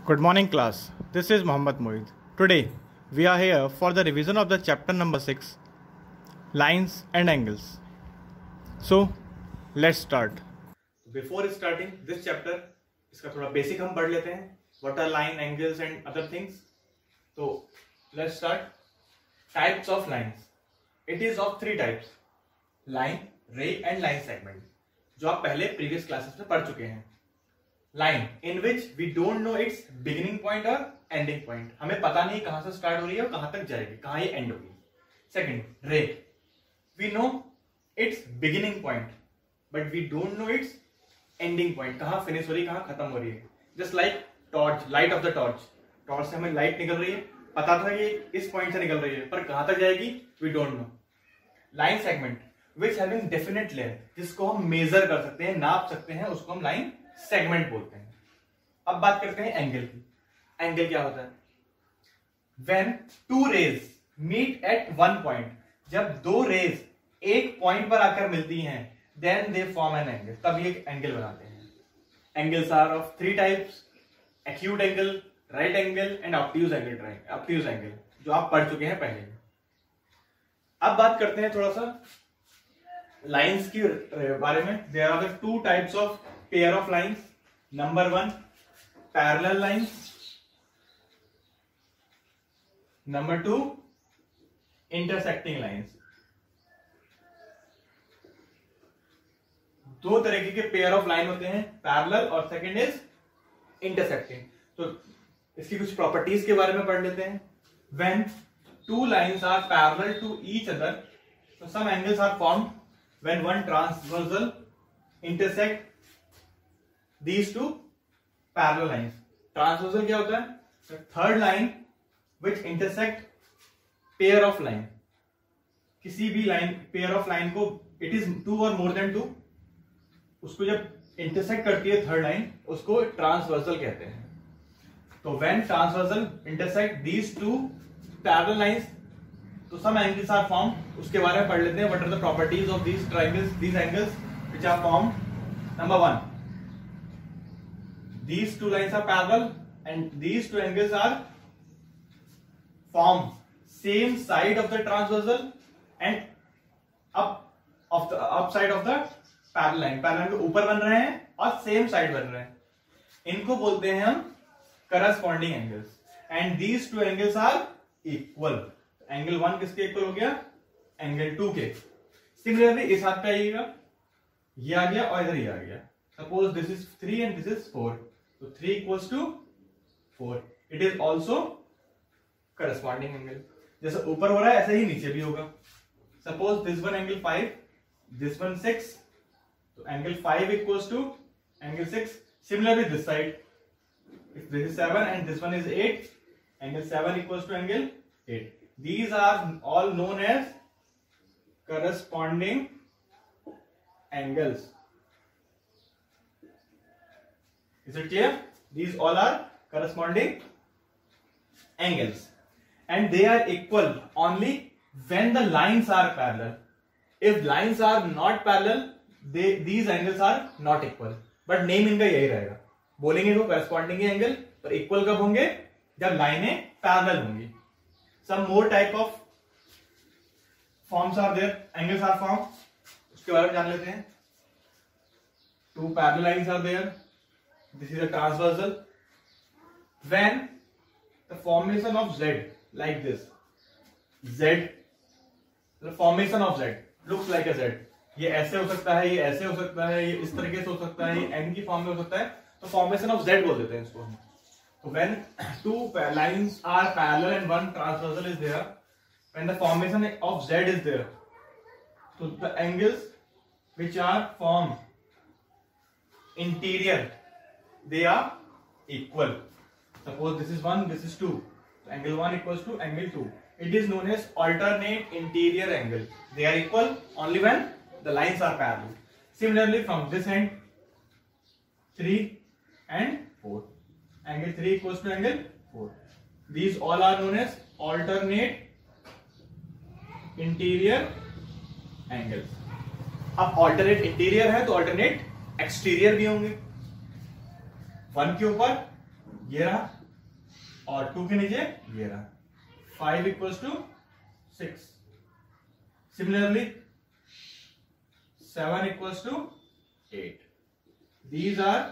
Good morning class, this is Mohammad Moeed. Today we are here for the revision of the chapter number 6, Lines and Angles. So let's start. Before starting this chapter, इसका थोड़ा basic हम पढ़ लेते हैं. What are line, angles and other things? So let's start. Types of lines. It is of three types: line, ray and line segment, जो आप पहले previous classes में पढ़ चुके हैं. Line in which we don't know its beginning point or ending point. हमें पता नहीं कहां से स्टार्ट हो रही है और कहां तक जाएगी, कहां ये एंड होगी. सेकंड, रे. We know its beginning point, but we don't know its ending point. कहां फिनिश हो रही है, कहां खत्म हो रही है. Just like torch, light of the torch. Torch से हमें लाइट निकल रही है, पता था ये इस पॉइंट से निकल रही है, पर कहां तक जाएगी we don't know. Line segment which having definite layer, जिसको हम मेजर कर सकते हैं, नाप सकते हैं, उसको हम लाइन सेगमेंट बोलते हैं. अब बात करते हैं एंगल की. एंगल क्या होता है? When two rays meet at one point, जब दो रेज एक पॉइंट पर आकर मिलती हैं, then they form an angle, तब ये एक एंगल बनाते हैं. Angles are of three types: acute angle, right angle and obtuse angle. Obtuse angle जो आप पढ़ चुके हैं पहले. अब बात करते हैं थोड़ा सा लाइंस की बारे में. There are the two types of pair of lines. Number one, parallel lines. Number two, intersecting lines. दो तरीके के पेयर ऑफ लाइन होते हैं, पैरेलल और सेकंड इज इंटरसेक्टिंग. तो इसकी कुछ प्रॉपर्टीज के बारे में पढ़ लेते हैं. When two lines are parallel to each other, so some angles are formed when one transversal intersect these two parallel lines. Transversal क्या होता है? The third line which intersect pair of line. किसी भी लाइन, पेयर ऑफ लाइन को, it is two or more than two, उसको जब intersect करती है थर्ड लाइन, उसको ट्रांसवर्सल कहते हैं. तो when transversal intersect these two parallel lines, तो some angles are formed. उसके बारे में पढ़ लेते हैं. What are the properties of these triangles, these angles which are formed? Number one, these two lines are parallel and these two angles are formed same side of the transversal and up side of the parallel line. Parallel के ऊपर बन रहे हैं और same side बन रहे हैं. इनको बोलते हैं हम corresponding angles. And these two angles are equal. Angle one किसके इक्वल हो गया? एंगल टू के. सिमिलरली इस हाथ पे आइएगा, ये आ गया और इधर ये आ गया. Suppose this is 3 and this is 4, तो 3 equals to 4. It is also corresponding angle. जैसे ऊपर हो रहा है ऐसे ही नीचे भी होगा. Suppose this one angle 5, this one 6, तो angle 5 equals to angle 6. Similarly this side, if this is 7 and this one is 8, angle 7 equals to angle 8. These are all known as corresponding angles. Is it clear? These all are corresponding angles and they are equal only when the lines are parallel. If lines are not parallel, these angles are not equal. But name इनका यही रहेगा. बोलेंगे वो corresponding angle, पर equal कब होंगे? जब लाइनें पैरेलल होंगी. Some more type of forms are there, angles are form, उसके बारे में जान लेते हैं. Two parallel lines are there. This is a transversal. When the formation of Z like this, Z, the formation of Z looks like a Z. ये ऐसे हो सकता है, ये ऐसे हो सकता है, ये इस तरीके से हो सकता है, ये N की फॉर्म में हो सकता है, तो फॉर्मेशन ऑफ Z बोल देते हैं इसको हम. तो when two lines are parallel and one transversal is there, when the formation of Z is there, so the angles which are formed interior, they are equal. Suppose this is 1, this is 2, so angle 1 equals to angle 2. It is known as alternate interior angle. They are equal only when the lines are parallel. Similarly from this end, 3 and 4, angle 3 equals to angle 4. These all are known as alternate interior angles. अब alternate interior है तो alternate exterior भी होंगे. One के ऊपर ये रहा, और 2 के नीचे ये रहा, 5 equals to 6। Similarly 7 equals to 8। These are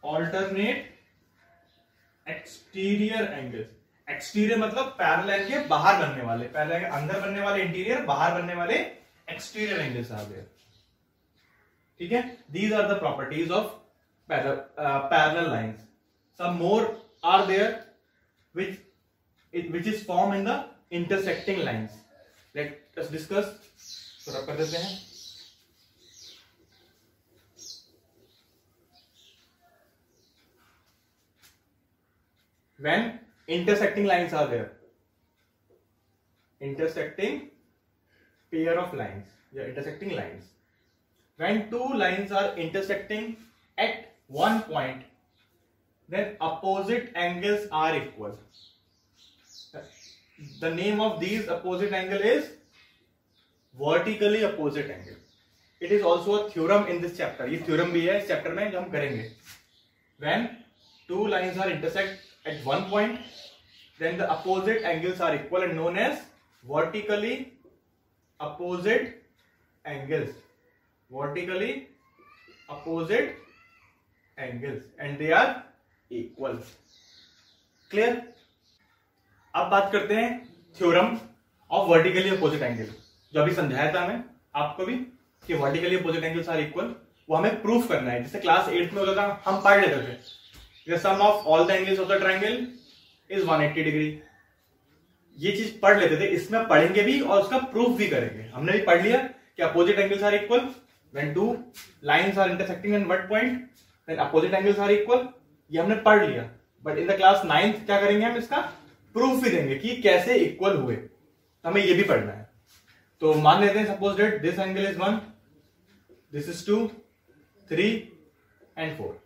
alternate exterior angles। Exterior मतलब पैरेलल के बाहर बनने वाले, पैरेलल के अंदर बनने वाले इंटीरियर, बाहर बनने वाले एक्सटीरियर एंगल्स आर देयर। ठीक है, these are the properties of parallel lines। some more are there which is formed in the intersecting lines। let us discuss। तो रब कर देते हैं। when intersecting lines are there, intersecting pair of lines, yeah, intersecting lines, when two lines are intersecting at one point, then opposite angles are equal। the name of these opposite angle is vertically opposite angle। it is also a theorem in this chapter। ये theorem भी है इस chapter में जो हम करेंगे। when two lines are intersect at one point, then the opposite angles are equal and known as vertically opposite angles। vertically opposite angles and they are equal। clear। अब बात करते हैं theorem of vertically opposite angle, जो अभी समझाया था हमें आपको भी कि vertically opposite angles are equal. वो हमें प्रूफ करना है। जैसे क्लास 8 में होता था, हम पढ़ लेते थे the sum of all the angles of the triangle is 180 degree. ये चीज पढ़ लेते थे, इसमें पढ़ेंगे भी और उसका प्रूफ भी करेंगे। हमने भी पढ़ लिया कि opposite angles are equal when two lines are intersecting at one point, then opposite angles are equal. ये हमने पढ़ लिया, but in the class 9th क्या करेंगे, हम इसका प्रूफ भी देंगे कि कैसे इक्वल हुए। तो हमें ये भी पढ़ना है। तो मान लेते हैं suppose that this angle is 1, this is 2, 3 and 4।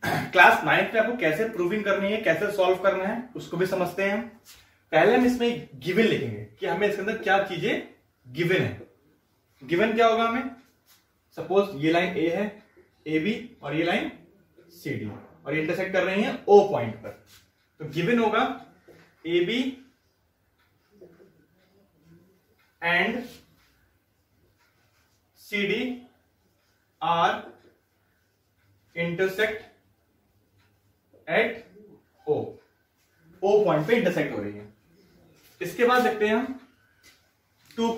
Class 9th में आपको कैसे प्रूविंग करनी है, कैसे सॉल्व करना है, उसको भी समझते हैं। पहले हम इसमें गिवन लिखेंगे कि हमें इसके अंदर क्या चीजें गिवन है। गिवन क्या होगा हमें, सपोज ये लाइन ए है, ए बी, और ये लाइन सी डी, और ये इंटरसेक्ट कर रही है ओ पॉइंट पर। तो गिवन होगा A B and C D are intersect at O point पे इंटरसेक्ट हो रही है। इसके बाद देखते हैं हम टू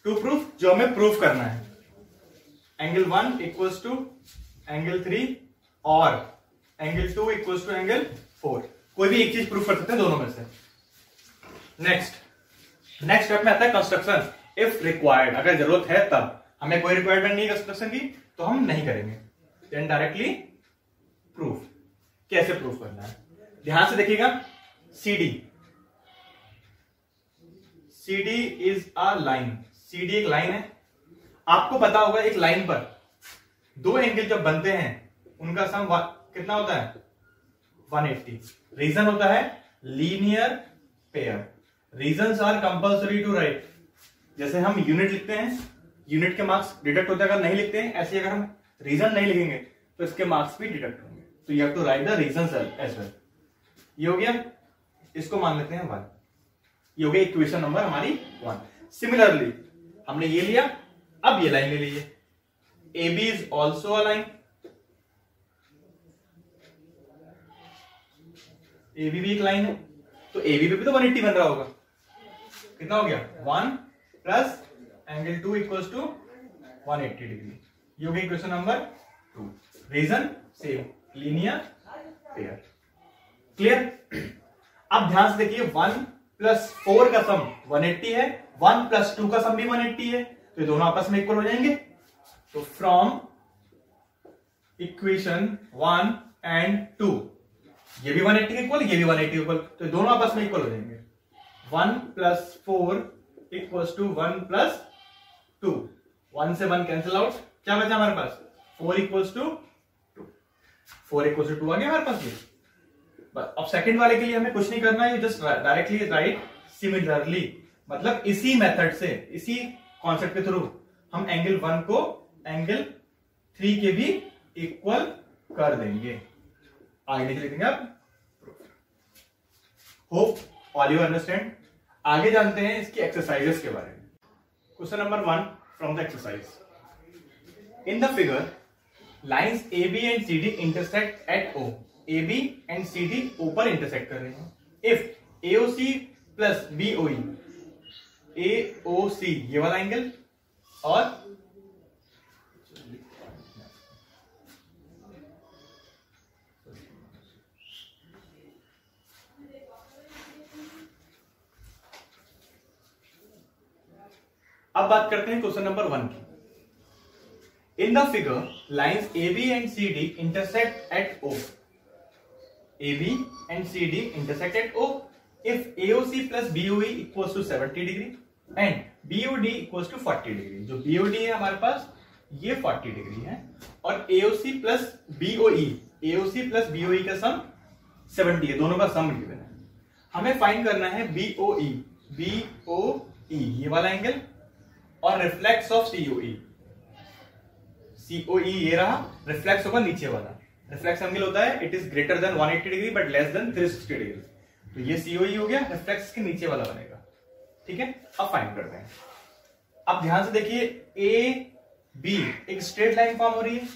प्रूफ जो हमें प्रूफ करना है। एंगल 1 इक्वल्स टू एंगल 3 और एंगल 2 इक्वल्स टू एंगल 4। कोई भी एक चीज प्रूफ कर सकते हैं दोनों में से। नेक्स्ट स्टेप में आता है कंस्ट्रक्शन। इफ रिक्वायर्ड, अगर जरूरत है तब। हमें कोई रिक्वायरमेंट नहीं कंस्ट्रक्शन की तो हम नहीं करेंगे। Then directly proof. कैसे प्रूफ करना है, ध्यान से देखिएगा। CD is a line. CD एक लाइन है। आपको पता होगा एक लाइन पर दो एंगल जब बनते हैं उनका सम कितना होता है, 180। रीजन होता है linear pair. Reasons are compulsory to write. जैसे हम यूनिट लिखते हैं, यूनिट के मार्क्स डिडक्ट होते हैं अगर नहीं लिखते हैं। ऐसे अगर हम रीजन नहीं लिखेंगे तो इसके मार्क्स भी डिडक्ट होंगे। तो you have to write the reasons as well. ये हो गया, इसको मान लेते हैं 1। ये हो गया इक्वेशन नंबर हमारी 1। सिमिलरली हमने ये लिया, अब ये लाइन ले लीजिए। A B is also a line. A B भी एक लाइन है, तो ए बी पे भी तो 180 बन रहा होगा। कितना हो गया, 1 plus angle 2 equals to 180 degree. ये हो गया equation number 2। Reason same, linear pair. Clear. अब ध्यान से देखिए 1 प्लस 4 का सम 180 है, 1 प्लस 2 का सम भी 180 है, तो ये दोनों आपस में इक्वल हो जाएंगे। तो फ्रॉम इक्वेशन 1 एंड 2, ये भी 180 इक्वल, ये भी 180 इक्वल, तो दोनों आपस में इक्वल हो जाएंगे। 1 प्लस 4 इक्वल्स टू 1 प्लस 2। 1 से 1 कैंसिल आउट, क्या बचा हमारे पास, 4 इक्वल्स टू 2। 4 इक्वल्स टू 2 आ गया हमारे पास। ये अब सेकंड वाले के लिए हमें कुछ नहीं करना है, जस्ट डायरेक्टली राइट सिमिलरली। मतलब इसी मेथड से, इसी कॉन्सेप्ट के थ्रू हम एंगल 1 को एंगल 3 के भी इक्वल कर देंगे। आगे लिख देंगे आप होप ऑल यू अंडरस्टैंड। आगे जानते हैं इसकी एक्सरसाइजेस के बारे में। Question number 1 from the exercise. In the figure lines A B and C D intersect at O. A B and C D O पर इंटरसेक्ट कर रहे हैं। If A O C plus B O E, A O C ये वाला angle और अब बात करते हैं क्वेश्चन नंबर 1 की। In the figure lines A B and C D intersect at O. A B and C D intersect at O if AOC plus BOE equals to 70 degree and BOD equals to 40 degree. जो BOD है हमारे पास ये 40 degree है और AOC plus BOE का सम 70 है, दोनों का सम गिवन है। हमें फाइंड करना है BOE ये वाला एंगल और रिफ्लेक्स ऑफ COE ये रहा, रिफ्लेक्स होगा नीचे वाला। रिफ्लेक्स एंगल होता है it is greater than 180 degree but less than 360 degree. तो ये COE हो गया, रिफ्लेक्स के नीचे वाला बनेगा। ठीक है, अब फाइंड करते हैं। अब ध्यान से देखिए AB एक स्ट्रेट लाइन फॉर्म हो रही है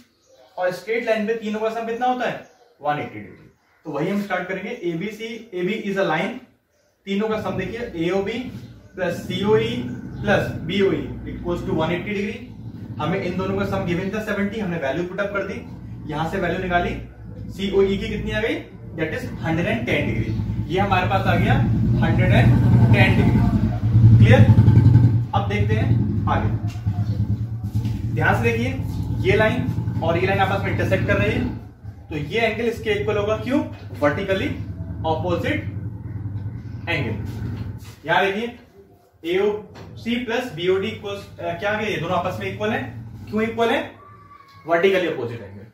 और स्ट्रेट लाइन पे तीनों का सम कितना होता है 180 डिग्री। तो वही हम स्टार्ट करेंगे। AB इज अ लाइन, तीनों का सम देखिए AOB plus COE plus BOE equals to 180 degree. हमें इन दोनों का सम गिवन था 70, हमने वैल्यू पुट अप कर दी, यहां से वैल्यू निकाली। COE की कितनी आ गई, दैट इज 110 डिग्री। ये हमारे पास आ गया 110 डिग्री। क्लियर। अब देखते हैं आगे। ध्यान से देखिए ये लाइन और ये लाइन आपस में इंटरसेक्ट कर रही है, तो ये एंगल इसके इक्वल होगा। क्यों, वर्टिकली ऑपोजिट एंगल। यहां देखिए AOC प्लस BOD इक्वल्स क्या आ गया, ये दोनों आपस में इक्वल है। क्यों इक्वल है, वर्टिकली अपोजिट एंगल।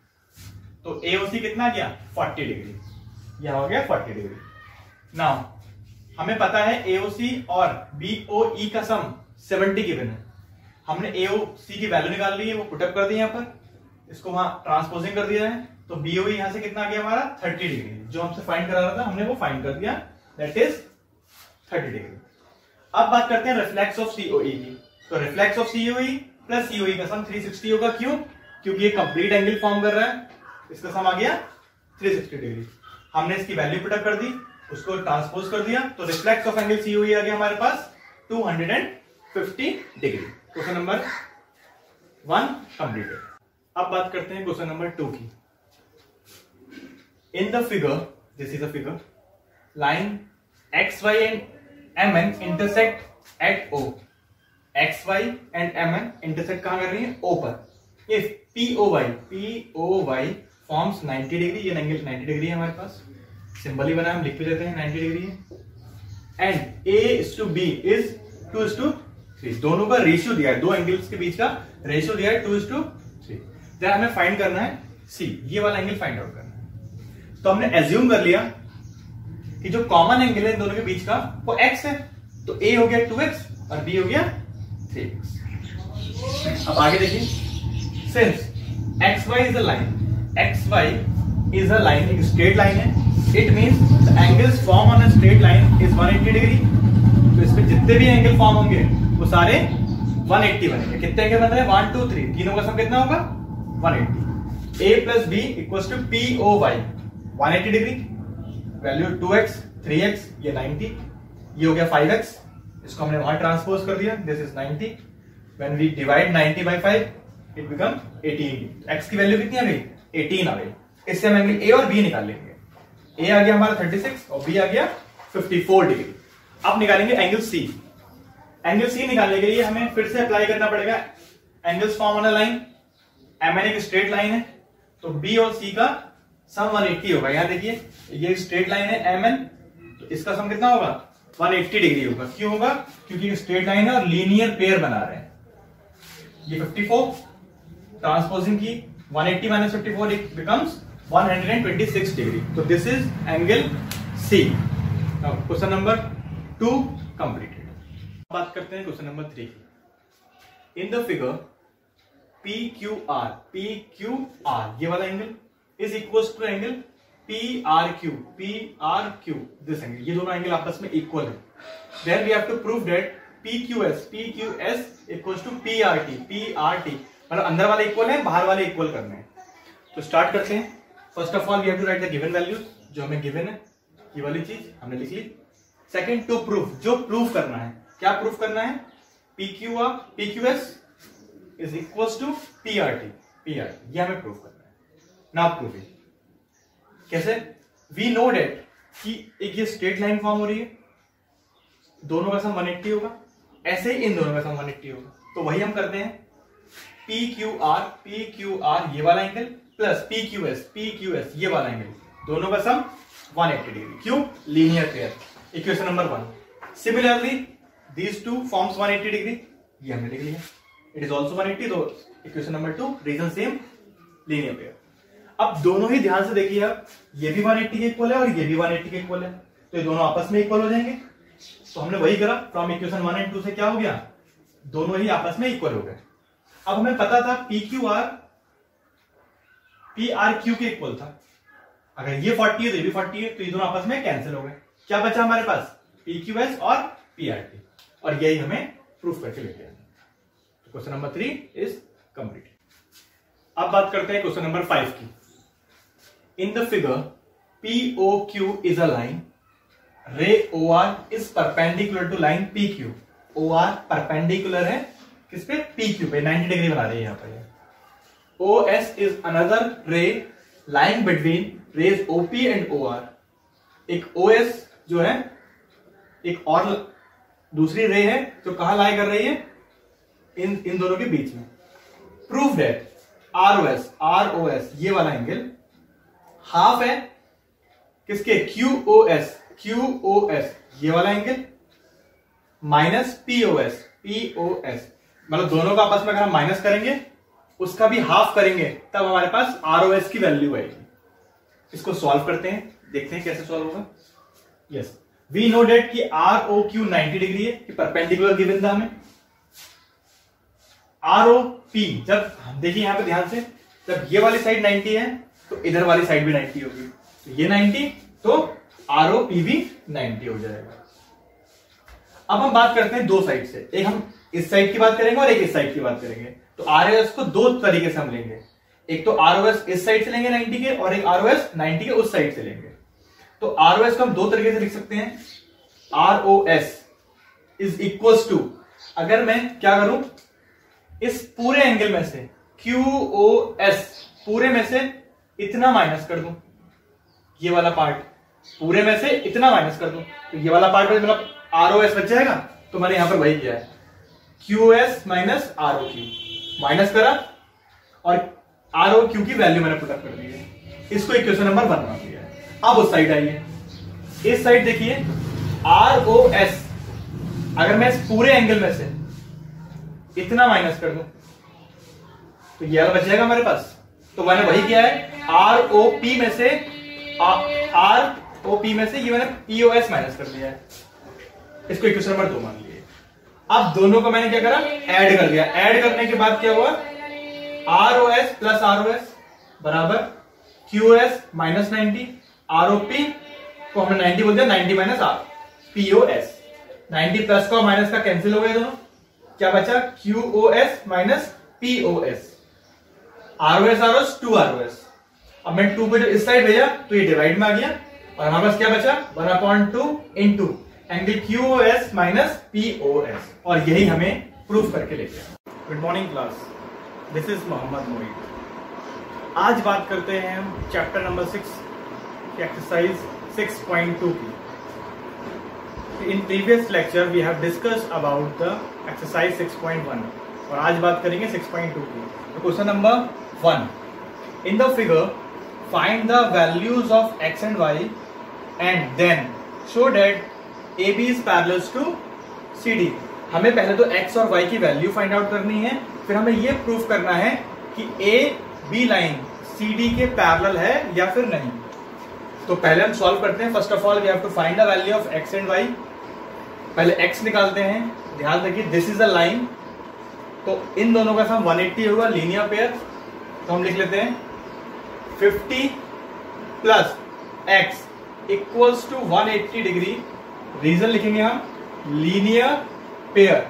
तो AOC कितना गया 40 डिग्री, यह हो गया 40 डिग्री। नाउ हमें पता है AOC और BOE का सम 70 गिवन है। हमने AOC की वैल्यू निकाल ली है, वो पुटअप कर दी यहां पर, इसको वहां ट्रांसपोजिंग कर दिया है। तो BOE यहां से कितना आ गया हमारा 30 डिग्री। जो हमसे फाइंड करा रहा था हमने वो फाइंड कर दिया, दैट इज 30 डिग्री। अब बात करते हैं रिफ्लेक्स ऑफ COE की। तो reflex of COE plus COE का सम 360 होगा। क्यों, क्योंकि ये कंप्लीट एंगल फॉर्म कर रहा है, इसका सम आ गया 360 डिग्री। हमने इसकी वैल्यू पुटअप कर दी, उसको ट्रांसपोज कर दिया, तो रिफ्लेक्स ऑफ एंगल COE आ गया हमारे पास 250 डिग्री। Question number 1 completed. अब बात करते हैं क्वेश्चन नंबर 2 की। In the figure, this is a figure, line XY and MN intersect at O। XY and MN intersect कहां कर रही है, O पर। इफ POY फॉर्म्स 90 डिग्री, ये एंगल 90 डिग्री है हमारे पास, सिंबल ही बना हम लिख भी देते हैं 90 डिग्री है। And A:B is 2:3। दोनों का रेशियो दिया है, दो एंगल्स के बीच का रेशियो दिया है 2:3। जब हमें फाइंड करना है C, ये वाला एंगल फाइंड आउट करना है। तो हमने एज्यूम कर लिया कि जो कॉमन एंगल है इन दोनों के बीच का वो x है, तो A हो गया 2x और B हो गया 3x। अब आगे देखिए, since XY is a line, XY is a line, एक स्ट्रेट लाइन है, it means the angles form on a straight line is 180 degree. तो इसमें जितने भी एंगल फॉर्म होंगे वो सारे 180 बनेंगे। कितने एंगल बन रहे हैं, 1 2 3, तीनों का सम कितना होगा 180। A plus B equals to POY 180 degree, value 2x 3x, ये 90, ये हो गया 5x, इसको हमने वहां ट्रांसपोज कर दिया, this is 90। When we divide 90 by 5 it become 18। x की वैल्यू कितनी आ गई 18 आ गई। इससे हम एंगल A और B निकाल लेंगे। A आ गया हमारा 36 और B आ गया 54 डिग्री। अब निकालेंगे एंगल C। एंगल C निकालने के लिए हमें फिर से अप्लाई करना पड़ेगा angles form on a line. MN एक स्ट्रेट लाइन है, तो B और C का सम 180 होगा। यहां देखिए ये स्ट्रेट लाइन है MN, तो इसका सम कितना होगा 180 डिग्री होगा। क्यों होगा, क्योंकि ये स्ट्रेट लाइन है और लीनियर पेयर बना रहे हैं। ये 54 ट्रांसपोजिंग की 180 माइनस 54 इट बिकम्स 126 डिग्री। तो this is angle C। Question number 2 completed. बात करते हैं क्वेश्चन नंबर 3 की। इन द फिगर PQR ये वाला angle is equal to angle PRQ, this angle, ये दोनों एंगल आपस में इक्वल है. Then we have to prove that PQS equals to PRT, मतलब अंदर वाले इक्वल है, बाहर वाले इक्वल करने हैं. तो स्टार्ट करते हैं. First of all we have to write the given values, जो हमें गिवन है, ये वाली चीज हमने लिख ली. सेकंड, टू प्रूव, जो प्रूव करना है. क्या प्रूव करना है? PQS is equals to PRT, ये हमें प्रूव करना है. Now proving. कैसे? वी नो डेट कि एक ये स्ट्रेट लाइन फॉर्म हो रही है, दोनों का सम 180 होगा, ऐसे ही इन दोनों का सम 180 होगा. तो वही हम करते हैं. PQR ये वाला एंगल प्लस PQS ये वाला एंगल, दोनों का सम 180 डिग्री. क्यों? Linear pair. Equation number 1. Similarly these two forms 180 degree, ये हमने लिख लिया. It is also 180. तो equation number 2, reason same, linear pair. अब दोनों ही ध्यान से देखिए, आप ये भी 180 के इक्वल है और ये भी 180 के इक्वल है, तो ये दोनों आपस में इक्वल हो जाएंगे. तो हमने वही करा. फ्रॉम इक्वेशन 1 एंड 2 से क्या हो गया? दोनों ही आपस में इक्वल हो गए. अब हमें पता था PQR PRQ के इक्वल था. अगर ये 40 है तो ये भी 40 है, तो ये दोनों आपस में कैंसिल हो गए. क्या बचा हमारे पास? PQS और PRT, और यही हमें प्रूफ करके लेके आना. तो क्वेश्चन नंबर 3 इज कंप्लीट. अब बात करते हैं क्वेश्चन नंबर 5 की. In the figure POQ is a line, ray OR is perpendicular to line PQ. OR perpendicular है किस पे? PQ पे. 90 डिग्री बना रही है यहां पर. OS is another ray line between rays OP and OR. एक OS जो है, एक और दूसरी रे है जो कहां लाई कर रही है? इन दोनों के बीच में. प्रूफ दैट ROS ये वाला एंगल हाफ है किसके? QOS ये वाला एंगल माइनस POS, मतलब दोनों का आपस में अगर हम माइनस करेंगे, उसका भी हाफ करेंगे, तब हमारे पास ROS की वैल्यू आएगी. इसको सॉल्व करते हैं, देखते हैं कैसे सॉल्व होगा. यस, वी नो डेट कि ROQ 90 डिग्री है, कि परपेंडिकुलर गिवन था हमें. ROP, जब देखिए यहां पे ध्यान से, जब ये वाली साइड 90 है तो इधर वाली साइड भी 90 होगी. तो ये 90, तो ROP भी 90 हो जाएगा. अब हम बात करते हैं दो साइड से. एक हम इस साइड की बात करेंगे और एक इस साइड की बात करेंगे. तो ROS को दो तरीके से हम लेंगे. एक तो ROS इस साइड से लेंगे 90 के, और एक ROS 90 के उस साइड से लेंगे. तो ROS को हम दो तरीके से लिख सकते हैं. ROS इज इक्वल्स टू, अगर मैं क्या करूं, इस पूरे एंगल में से QOS पूरे में से इतना माइनस कर दूं, ये वाला पार्ट पूरे में से इतना माइनस कर दूं, तो ये वाला पार्ट मतलब ROS बच जाएगा. तो मैंने यहां पर वही किया है, QOS माइनस ROQ माइनस करा, और ROQ की वैल्यू मैंने पुटअप कर दी है. इसको इक्वेशन नंबर 1 बना दिया है. अब उस साइड आइए. इस साइड देखिए, ROS अगर मैं इस पूरे एंगल में से इतना माइनस कर दूं, तो ये वाला बच जाएगा हमारे पास. तो मैंने वही किया है, ROP में से ये मैंने POS माइनस कर दिया है. इसको इक्वेशन नंबर 2 मान लिए. अब दोनों को मैंने क्या करा? ऐड कर दिया. ऐड करने के बाद क्या हुआ? ROS प्लस ROS बराबर QOS माइनस 90, ROP को हमने 90 बोल दिया, 90 माइनस POS. 90 प्लस का माइनस का कैंसिल हो गए दोनों. क्या बचा? QOS minus POS. ROS 2 ROS. अब मैं 2 को इस साइड भेजा तो ये डिवाइड में आ गया, और हमारे पास क्या बचा? 1/2 into angle QOS minus POS. और यही हमें प्रूफ करके लेके आए. Good morning class, this is Mohammad Mohit. आज बात करते हैं हम चैप्टर नंबर 6 की एक्सरसाइज 6.2 की. In previous lecture we have discussed about the exercise 6.1 और आज बात करेंगे 6.2 की. तो question number 1, in the figure find the values of x and y and then show that AB is parallel to CD. हमें पहले तो x और y की वैल्यू फाइंड आउट करनी है, फिर हमें यह प्रूफ करना है कि AB लाइन CD के पैरेलल है या फिर नहीं. तो पहले हम सॉल्व करते हैं. First of all we have to find the value of x and y. पहले x निकालते हैं. ध्यान रखिए, दिस इज अ लाइन, तो इन दोनों का सम 180 होगा, लीनियर पेयर. तो हम लिख लेते हैं 50 plus x equals to 180 degree, reason लिखेंगे हम लीनियर पेयर।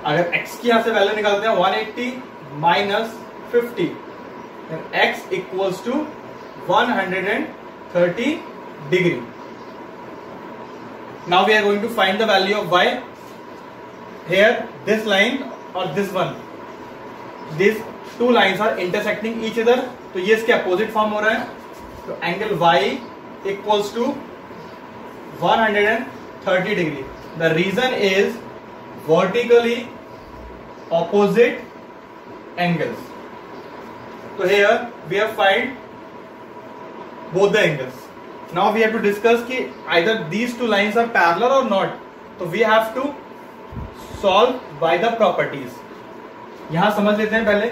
अगर x की यहां से वैल्यू निकालते हैं 180 minus 50, x equals to 130 degree. Now we are going to find the value of y. Here this line or this one, these two lines are intersecting each other, तो ये इसके opposite form हो रहा है, तो angle y equals to 130 degree. The reason is vertically opposite angles. So here we have find both the angles. Now we have to discuss कि either these two lines are parallel or not. So we have to solve by the properties. यहाँ समझ लेते हैं पहले.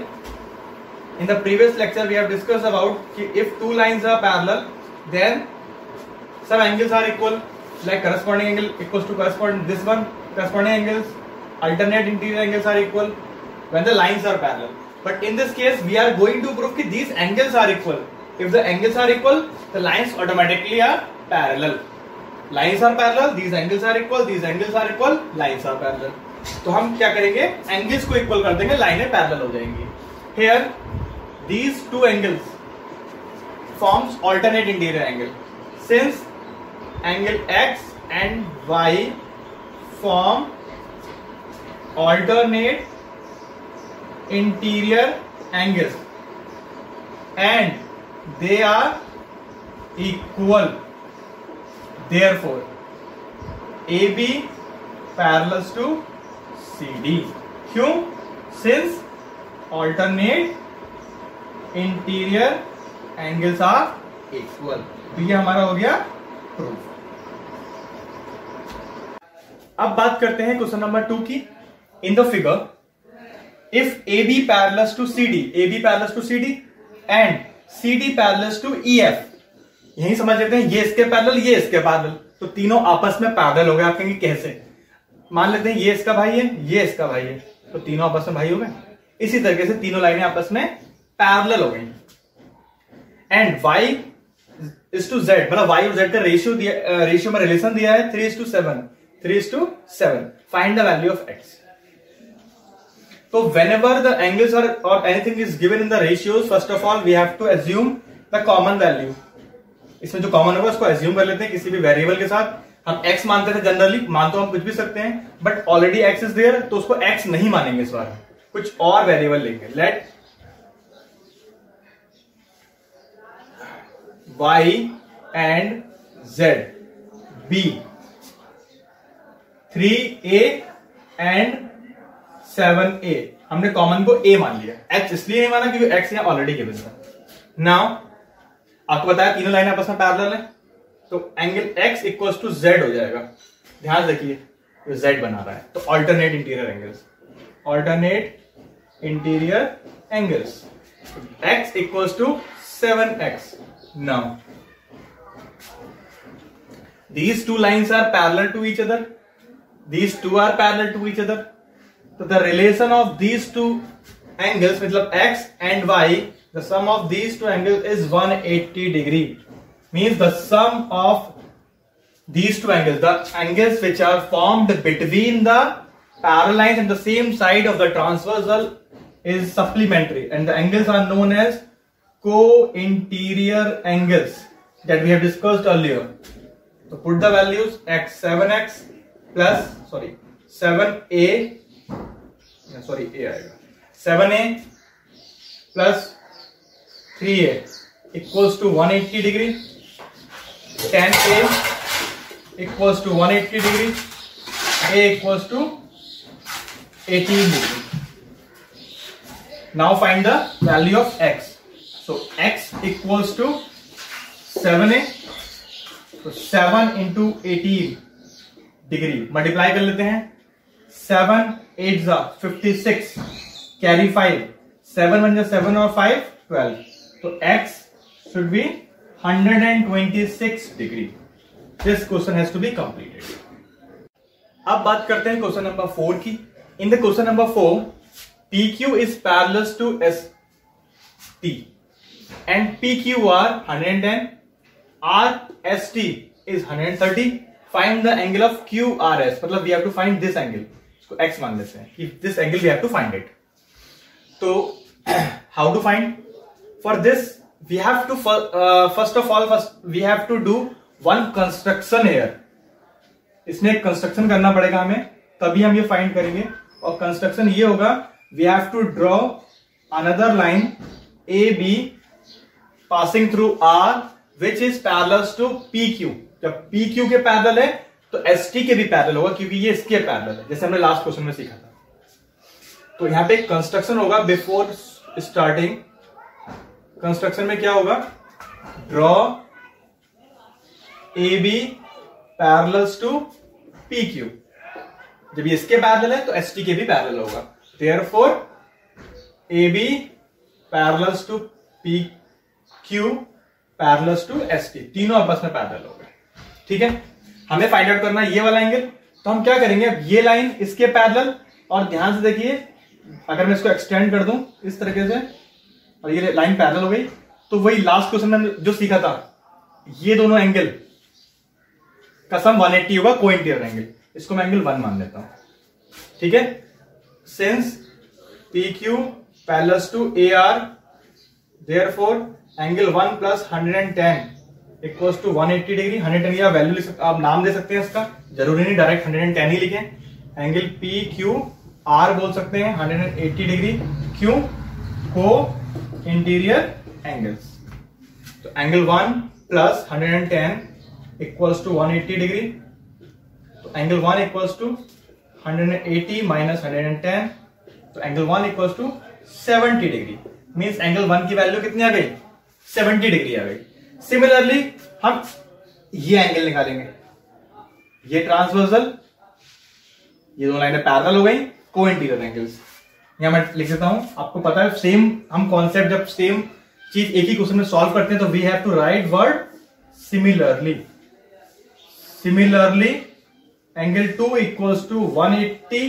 In the previous lecture we have discussed about कि if two lines are parallel, then some angles are equal. Like corresponding angle equals to corresponding this one. Corresponding angles, alternate interior angles are equal when the lines are parallel. But in this case, we are going to prove that these angles are equal. If the angles are equal, the lines automatically are parallel. Lines are parallel, these angles are equal, these angles are equal, lines are parallel. तो हम क्या करेंगे? Angles को equal कर देंगे, लाइनें parallel हो जाएंगी. Here, these two angles forms alternate interior angle. Since angle X and Y form alternate interior angles and they are equal, therefore AB parallels to CD. क्यों? Since alternate interior angles are equal. तो ये हमारा हो गया proof. अब बात करते हैं क्वेश्चन नंबर 2 की। In the figure if AB parallels to CD, AB parallels to CD and CD parallels to EF, यही समझ लेते हैं, ये इसके पैरेलल, ये इसके पैरेलल, तो तीनों आपस में पैरेलल हो गए। आप कहेंगे कैसे? मान लेते हैं ये इसका भाई है, ये इसका भाई है, तो तीनों आपस में भाई हो गए। इसी तरीके से तीनों लाइनें आपस में पैरेलल हो गई। And y is to z, मतलब y और z का रेशियो में रिलेशन दिया है 3:7, 3:7। Find the value of x। So whenever the angles are or anything is given in the ratios, first of all we have to assume the common value. इसमें जो common होगा उसको assume कर लेते हैं किसी भी वेरिएबल के साथ। हम x मानते थे जनरली, मान तो हम कुछ भी सकते हैं, but already x is there, तो उसको x नहीं मानेंगे इस बार, कुछ और वेरिएबल लेंगे। Let y and z be 3a and 7a। हमने कॉमन को a मान लिया, x इसलिए नहीं माना क्योंकि x यहां ऑलरेडी गिवन था। नाउ आपको बताया तीनों लाइन आपस में पैरेलल है, तो angle x equals to z हो जाएगा। ध्यान रखिए z बना रहा है, तो alternate interior angles, alternate interior angles, x equals to 7x। Now these two lines are parallel to each other, these two are parallel to each other, so the relation of these two angles, मतलब x and y, the sum of these two angles is 180 degree. Means the sum of these two angles, the angles which are formed between the parallel lines and the same side of the transversal, is supplementary, and the angles are known as co-interior angles that we have discussed earlier. So put the values, x 7x plus 7a, sorry a आएगा, 7a plus 3a equals to 180 degree, 10a equals to 180 degree, a equals to 18 degree. Now find the value of x. So x equals to 7a, तो 7 into 18 degree multiply कर लेते हैं। 7 8 जा 56, carry 5, 7 1 जा 7 और 5 12, तो x should be 126 degree. This question has to be completed. अब बात करते हैं क्वेश्चन नंबर 4 की। In the question number 4, PQ is parallel to ST। and PQR 110, RST is 130. Find the angle of QRS, मतलब we have to find this angle, इसको x मान लेते हैं कि this angle we have to find it. तो how to find? For this we have to first we have to do one construction here. इसमें एक construction करना पड़ेगा हमें, तभी हम ये फाइंड करेंगे. और कंस्ट्रक्शन ये होगा, we have to draw another line AB passing through R which is parallel to PQ. जब PQ के पैरेलल है तो ST के भी पैरेलल होगा, क्योंकि ये इसके पैरेलल है, जैसे हमने लास्ट क्वेश्चन में सीखा था. तो यहां पे कंस्ट्रक्शन होगा बिफोर स्टार्टिंग. कंस्ट्रक्शन में क्या होगा? Draw AB parallels to PQ. जब ये इसके पैरेलल है तो ST के भी पैरेलल होगा. Therefore AB parallels to PQ parallels to ST, तीनों आपस में पैरेलल हो गए. ठीक है, हमें फाइंड आउट करना है ये वाला एंगल. तो हम क्या करेंगे, अब ये लाइन इसके पैरेलल, और ध्यान से देखिए अगर मैं इसको एक्सटेंड कर दूं इस तरीके से और ये लाइन पैरेलल हो गई, तो वही लास्ट क्वेश्चन में जो सीखा था, ये दोनों एंगल का सम 180 होगा, को इंटीरियर एंगल. इसको मैं एंगल 1 मान लेता हूं. ठीक है, since PQ parallels to AR, therefore angle 1 plus 110 equals to 180 degree. 110 या वैल्यू लिख सकते, आप नाम दे सकते हैं इसका, जरूरी नहीं डायरेक्ट 110 ही लिखें. एंगल PQR बोल सकते हैं 180 डिग्री. क्यों? Co-interior angles. तो angle 1 plus 110 equals to 180 degree. तो एंगल 1 इक्वल्स टू 180 माइनस 110, तो angle 1 equals to 70 degree. Means angle 1 की वैल्यू कितनी आ गई? 70 डिग्री आ गई. सिमिलरली हम ये एंगल निकालेंगे, ये ट्रांसवर्सल, ये दोनों लाइनें पैरेलल हो गई, को इंटीरियर एंगल्स. यहां मैं लिख देता हूं, आपको पता है सेम हम कॉन्सेप्ट जब सेम चीज एक ही क्वेश्चन में सॉल्व करते हैं तो we have to write word similarly. Similarly angle 2 equals to 180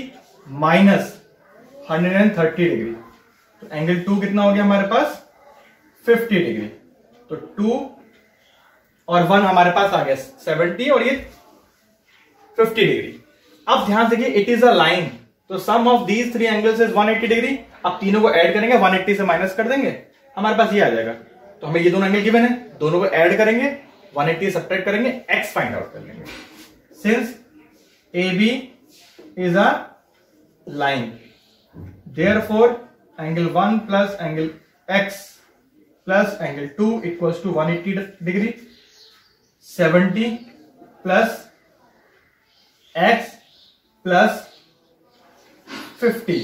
minus 130 degree. तो एंगल 2 कितना हो गया हमारे पास? 50 डिग्री. तो 2 और 1 हमारे पास आ गया 70 और ये 50 डिग्री. अब ध्यान से देखिए, इट इज अ लाइन, तो sum of these 3 angles is 180 degree. अब तीनों को ऐड करेंगे, 180 से माइनस कर देंगे, हमारे पास ये आ जाएगा. तो हमें ये दोनों एंगल गिवन है, दोनों को ऐड करेंगे, 180 सब्ट्रैक्ट करेंगे, x फाइंड आउट कर लेंगे. Since AB is a line, therefore angle 1 plus angle x plus angle 2 equals to 180 degree. 70 plus x plus 50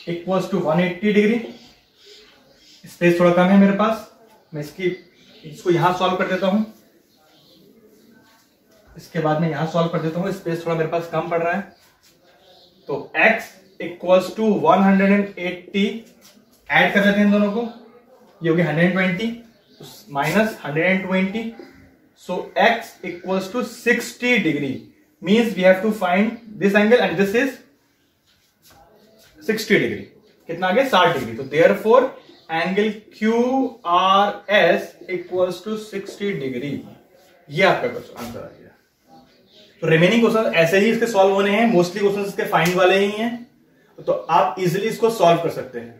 equals to 180 degree. Space थोड़ा कम है मेरे पास, मैं इसको यहां सॉल्व कर देता हूं, इसके बाद में यहां सॉल्व कर देता हूं. स्पेस थोड़ा मेरे पास कम पड़ रहा है. तो x इक्वल्स टू 180, ऐड कर लेते हैं इन दोनों को, ये हो गया 120 minus 120. So x equals to 60 degree. Means we have to find this angle and this is 60 degree. कितना आ गया? 60 डिग्री. तो therefore angle QRS equals to 60 degree. ये आपका क्वेश्चन आंसर आ गया. तो रिमेनिंग क्वेश्चन ऐसे ही इसके सॉल्व होने हैं, मोस्टली क्वेश्चन इसके फाइंड वाले ही हैं, तो आप इजिली इसको सॉल्व कर सकते हैं.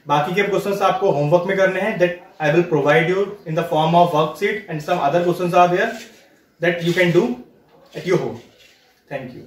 बाकी के क्वेश्चंस आपको होमवर्क में करने हैं, that I will provide you in the form of worksheet, and some other questions are there that you can do at your home. Thank you.